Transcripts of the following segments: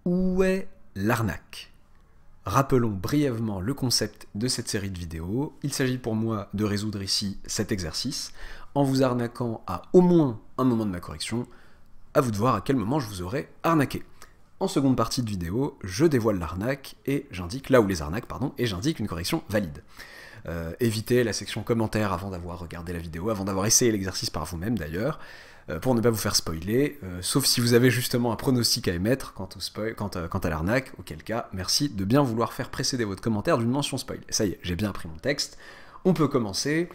Où est l'arnaque? Rappelons brièvement le concept de cette série de vidéos. Il s'agit pour moi de résoudre ici cet exercice en vous arnaquant à au moins un moment de ma correction. À vous de voir à quel moment je vous aurai arnaqué. En seconde partie de vidéo, je dévoile l'arnaque et j'indique là où les arnaques, pardon, et j'indique une correction valide. Évitez la section commentaires avant d'avoir regardé la vidéo, avant d'avoir essayé l'exercice par vous-même d'ailleurs, pour ne pas vous faire spoiler, sauf si vous avez justement un pronostic à émettre quant à l'arnaque, auquel cas, merci de bien vouloir faire précéder votre commentaire d'une mention spoil. Et ça y est, j'ai bien appris mon texte. On peut commencer,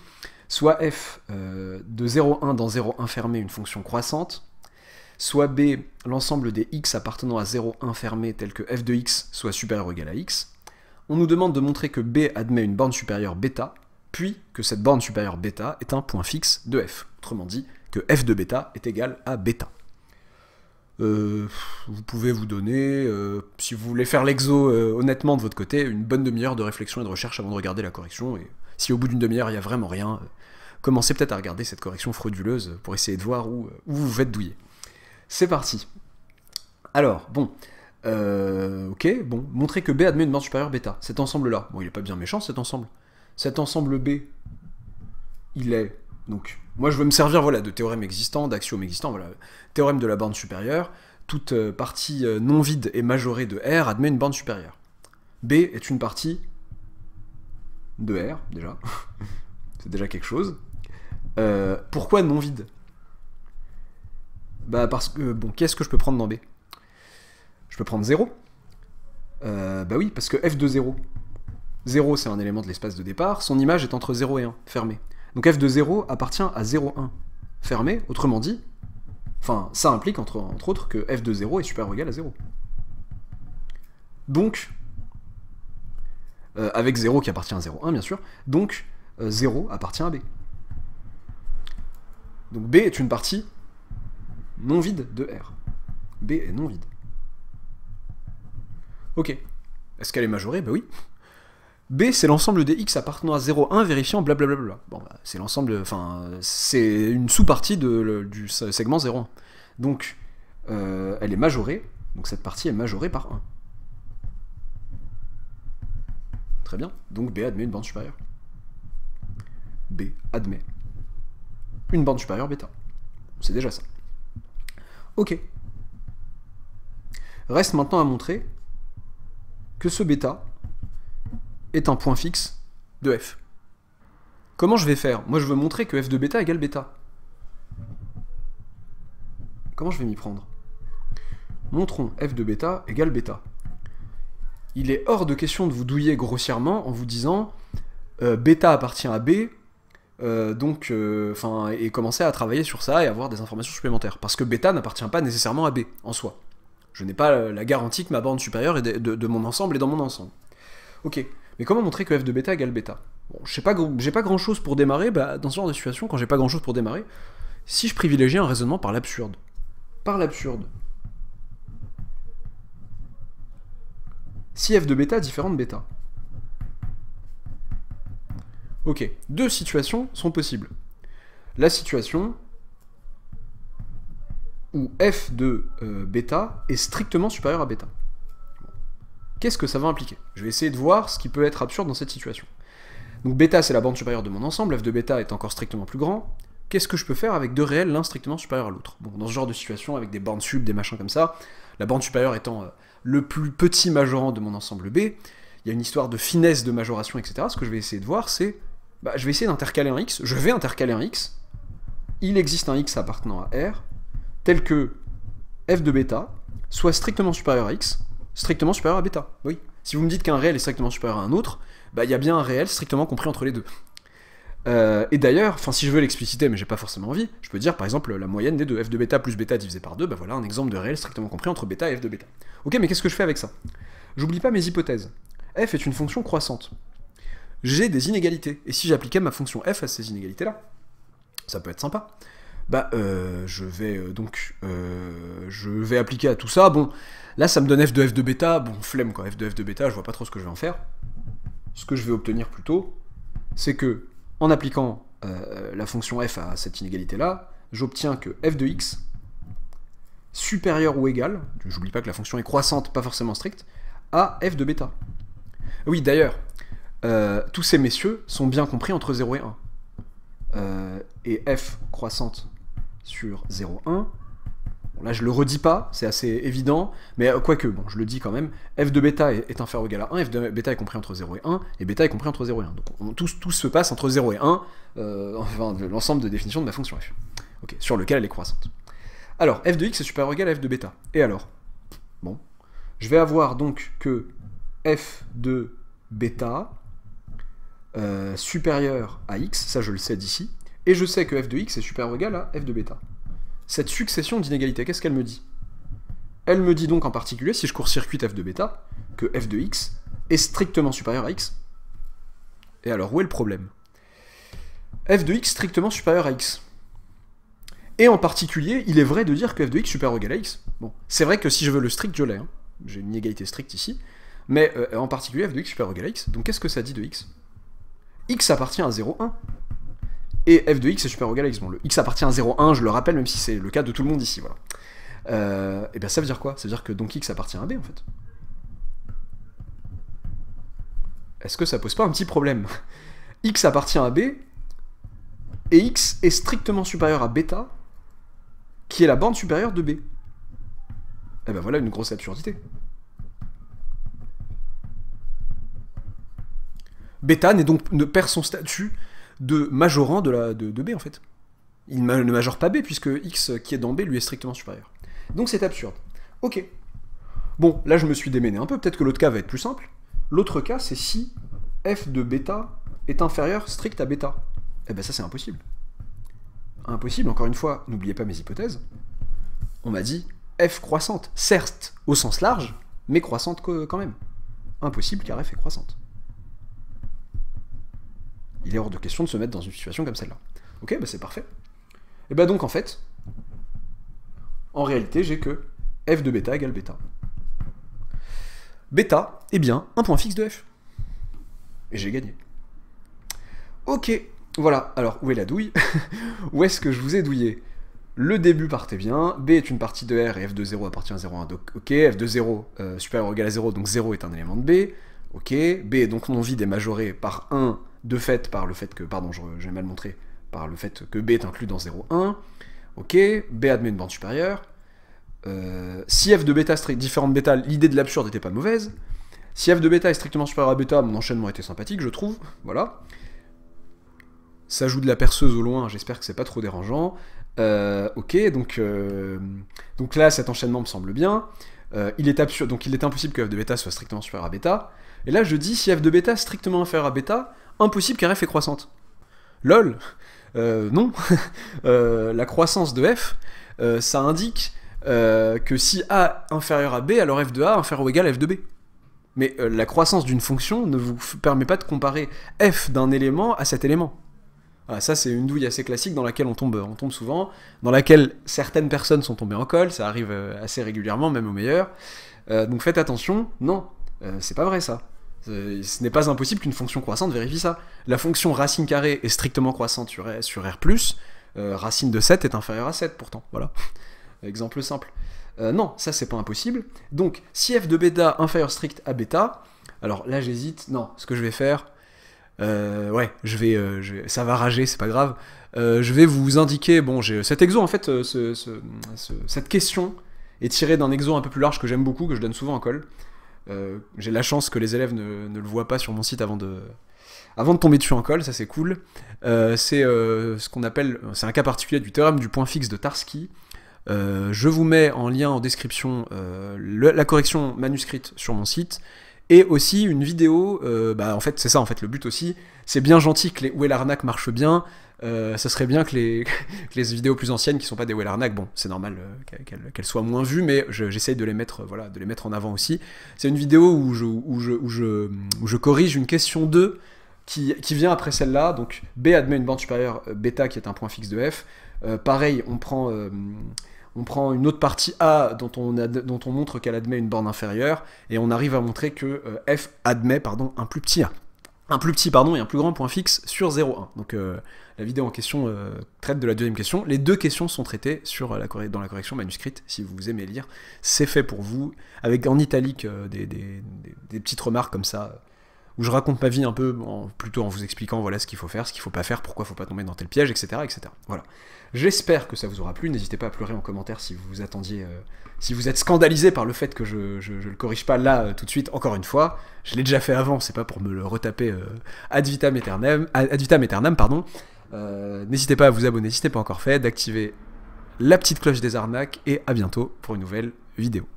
soit f de 0,1 dans 0,1 fermé, une fonction croissante, soit b, l'ensemble des x appartenant à 0,1 fermé tel que f de x soit supérieur ou égal à x. On nous demande de montrer que b admet une borne supérieure bêta, puis que cette borne supérieure bêta est un point fixe de f. Autrement dit, que f de bêta est égal à bêta. Vous pouvez vous donner, si vous voulez faire l'exo honnêtement de votre côté, une bonne demi-heure de réflexion et de recherche avant de regarder la correction, et si au bout d'une demi-heure il n'y a vraiment rien, commencez peut-être à regarder cette correction frauduleuse pour essayer de voir où vous vous faites douiller. C'est parti. Alors, bon, ok, bon, montrer que B admet une borne supérieure bêta. Cet ensemble-là, bon, il est pas bien méchant cet ensemble. Cet ensemble B, il est, donc, moi je veux me servir, voilà, de théorèmes existants, d'axiomes existants, voilà, théorème de la borne supérieure, toute partie non vide et majorée de R admet une borne supérieure. B est une partie de R, déjà, c'est déjà quelque chose. Pourquoi non vide? Bah parce que, bon, qu'est-ce que je peux prendre dans B? Je peux prendre 0. Bah oui, parce que f de 0. 0, c'est un élément de l'espace de départ, son image est entre 0 et 1, fermé. Donc f de 0 appartient à 0, 1, fermé, autrement dit, enfin, ça implique entre autres que f de 0 est supérieur ou égal à 0. Donc, avec 0 qui appartient à 0, 1 bien sûr, donc 0 appartient à B. Donc B est une partie non vide de R. B est non vide. Ok. Est-ce qu'elle est majorée? Bah oui. B, c'est l'ensemble des x appartenant à 0, 1, vérifiant blablabla. Bon, bah, c'est l'ensemble, enfin, c'est une sous-partie du segment 0, 1. Donc, elle est majorée, donc cette partie est majorée par 1. Très bien. Donc B admet une borne supérieure. B admet une borne supérieure bêta. C'est déjà ça. Ok. Reste maintenant à montrer que ce bêta est un point fixe de f. Comment je vais faire? Moi je veux montrer que f de bêta égale bêta. Comment je vais m'y prendre? Montrons f de bêta égale bêta. Il est hors de question de vous douiller grossièrement en vous disant bêta appartient à b, et commencer à travailler sur ça et avoir des informations supplémentaires. Parce que bêta n'appartient pas nécessairement à B, en soi. Je n'ai pas la garantie que ma borne supérieure est de mon ensemble et dans mon ensemble. Ok, mais comment montrer que f de bêta égale bêta? Bon, j'ai pas grand chose pour démarrer, bah, dans ce genre de situation, quand j'ai pas grand chose pour démarrer, si je privilégie un raisonnement par l'absurde. Par l'absurde. Si f de bêta est différent de bêta. Ok, deux situations sont possibles. La situation où f de bêta est strictement supérieur à bêta. Qu'est-ce que ça va impliquer? Je vais essayer de voir ce qui peut être absurde dans cette situation. Donc bêta, c'est la borne supérieure de mon ensemble, f de bêta est encore strictement plus grand. Qu'est-ce que je peux faire avec deux réels, l'un strictement supérieur à l'autre? Bon, dans ce genre de situation, avec des bornes sub, des machins comme ça, la borne supérieure étant le plus petit majorant de mon ensemble B, il y a une histoire de finesse de majoration, etc. Ce que je vais essayer de voir, c'est bah, je vais essayer d'intercaler un x, je vais intercaler un x, il existe un x appartenant à R, tel que f de bêta soit strictement supérieur à x, strictement supérieur à bêta. Oui. Si vous me dites qu'un réel est strictement supérieur à un autre, bah il y a bien un réel strictement compris entre les deux. Et d'ailleurs, enfin si je veux l'expliciter, mais j'ai pas forcément envie, je peux dire par exemple la moyenne des deux, f de bêta plus bêta divisé par 2, bah voilà un exemple de réel strictement compris entre bêta et f de bêta. Ok, mais qu'est-ce que je fais avec ça? J'oublie pas mes hypothèses. F est une fonction croissante. J'ai des inégalités, et si j'appliquais ma fonction f à ces inégalités-là, ça peut être sympa. Bah, je vais appliquer à tout ça, bon, là ça me donne f de bêta, bon, flemme quoi, f de bêta, je vois pas trop ce que je vais en faire. Ce que je vais obtenir plutôt, c'est que, en appliquant la fonction f à cette inégalité-là, j'obtiens que f de x supérieur ou égal, j'oublie pas que la fonction est croissante, pas forcément stricte, à f de bêta. Oui, d'ailleurs, tous ces messieurs sont bien compris entre 0 et 1. Et f croissante sur 0, 1, bon, là je le redis pas, c'est assez évident, mais quoique, bon, je le dis quand même, f de bêta est inférieur ou égal à 1, f de bêta est compris entre 0 et 1, et bêta est compris entre 0 et 1. Donc tout se passe entre 0 et 1, enfin l'ensemble de définitions de ma fonction f, okay, sur lequel elle est croissante. Alors, f de x est supérieur ou égal à f de bêta. Et alors? Bon, je vais avoir donc que f de bêta supérieur à x, ça je le sais d'ici, et je sais que f de x est supérieur ou égal à f de bêta. Cette succession d'inégalités, qu'est-ce qu'elle me dit? Elle me dit donc en particulier, si je court-circuite f de bêta, que f de x est strictement supérieur à x. Et alors, où est le problème? F de x strictement supérieur à x. Et en particulier, il est vrai de dire que f de x supérieur ou égal à x. Bon, c'est vrai que si je veux le strict, je l'ai. Hein. J'ai une inégalité stricte ici. Mais en particulier, f de x supérieur ou égal à x. Donc qu'est-ce que ça dit de x? X appartient à 0, 1. Et f de x est supérieur ou égal à x. Bon, le x appartient à 0, 1, je le rappelle, même si c'est le cas de tout le monde ici. Voilà. Et bien ça veut dire quoi? Ça veut dire que donc x appartient à b, en fait. Est-ce que ça pose pas un petit problème? X appartient à b, et x est strictement supérieur à bêta, qui est la borne supérieure de b. Et ben voilà une grosse absurdité. Bêta ne perd son statut de majorant de b en fait. Il ne majore pas b puisque x qui est dans b lui est strictement supérieur. Donc c'est absurde. Ok. Bon, là je me suis déméné un peu, peut-être que l'autre cas va être plus simple. L'autre cas c'est si f de bêta est inférieur strict à bêta. Eh ben ça c'est impossible. Impossible, encore une fois, n'oubliez pas mes hypothèses. On m'a dit f croissante, certes au sens large, mais croissante quand même. Impossible car f est croissante. Il est hors de question de se mettre dans une situation comme celle-là. Ok, bah c'est parfait. Et bah donc en fait, en réalité j'ai que f de bêta égale bêta. Bêta est bien un point fixe de f. Et j'ai gagné. Ok, voilà, alors où est la douille? Où est-ce que je vous ai douillé? Le début partait bien, b est une partie de R et f de 0 appartient à 0, 1, donc ok, f de 0 supérieur ou égal à 0, donc 0 est un élément de b, ok, b est donc non vide et majoré par 1, de fait par le fait que, pardon, j'ai mal montré, par le fait que b est inclus dans 0, 1, ok, b admet une borne supérieure, si f de bêta est différent de bêta, l'idée de l'absurde n'était pas mauvaise, si f de bêta est strictement supérieur à bêta, mon enchaînement était sympathique, je trouve, voilà. Ça joue de la perceuse au loin, j'espère que c'est pas trop dérangeant. Ok, donc là, cet enchaînement me semble bien. Il est absurde, donc il est impossible que f de bêta soit strictement supérieur à bêta. Et là, je dis, si f de bêta est strictement inférieur à bêta, impossible car f est croissante. LOL non. La croissance de f, ça indique que si a inférieur à b, alors f de a inférieur ou égal à f de b. Mais la croissance d'une fonction ne vous permet pas de comparer f d'un élément à cet élément. Voilà, ça c'est une douille assez classique dans laquelle on tombe souvent, dans laquelle certaines personnes sont tombées en colle, ça arrive assez régulièrement, même au meilleur. Donc faites attention, non, c'est pas vrai ça. Ce n'est pas impossible qu'une fonction croissante vérifie ça. La fonction racine carrée est strictement croissante sur R+, racine de 7 est inférieure à 7 pourtant, voilà. Exemple simple. Non, ça c'est pas impossible. Donc, si f de bêta inférieur strict à bêta, alors là j'hésite, non, ce que je vais faire, ouais, ça va rager, c'est pas grave. Je vais vous indiquer, bon, cet exo en fait, cette question est tirée d'un exo un peu plus large que j'aime beaucoup, que je donne souvent en colle. J'ai la chance que les élèves ne le voient pas sur mon site avant de tomber dessus en colle, ça c'est cool. C'est ce qu'on appelle, c'est un cas particulier du théorème du point fixe de Tarski. Je vous mets en lien en description la correction manuscrite sur mon site, et aussi une vidéo, en fait c'est ça en fait le but aussi, c'est bien gentil que les Où est l'arnaque marchent bien, ça serait bien que les vidéos plus anciennes qui sont pas des Où est l'arnaque, bon c'est normal qu'elles soient moins vues, mais j'essaye de les mettre, voilà, de les mettre en avant aussi. C'est une vidéo où je corrige une question 2 qui vient après celle-là, donc B admet une borne supérieure bêta qui est un point fixe de f, pareil on prend une autre partie A dont on montre qu'elle admet une borne inférieure, et on arrive à montrer que f admet un plus petit A. un plus petit pardon et un plus grand point fixe sur 0,1. Donc la vidéo en question traite de la deuxième question. Les deux questions sont traitées dans la correction manuscrite, si vous aimez lire. C'est fait pour vous, avec en italique des petites remarques comme ça, où je raconte ma vie un peu, plutôt en vous expliquant voilà ce qu'il faut faire, ce qu'il faut pas faire, pourquoi faut pas tomber dans tel piège, etc. etc. Voilà. J'espère que ça vous aura plu. N'hésitez pas à pleurer en commentaire si vous vous attendiez, si vous êtes scandalisé par le fait que je le corrige pas là tout de suite. Encore une fois, je l'ai déjà fait avant, c'est pas pour me le retaper ad vitam aeternam, pardon. N'hésitez pas à vous abonner si ce n'est pas encore fait, d'activer la petite cloche des arnaques, et à bientôt pour une nouvelle vidéo.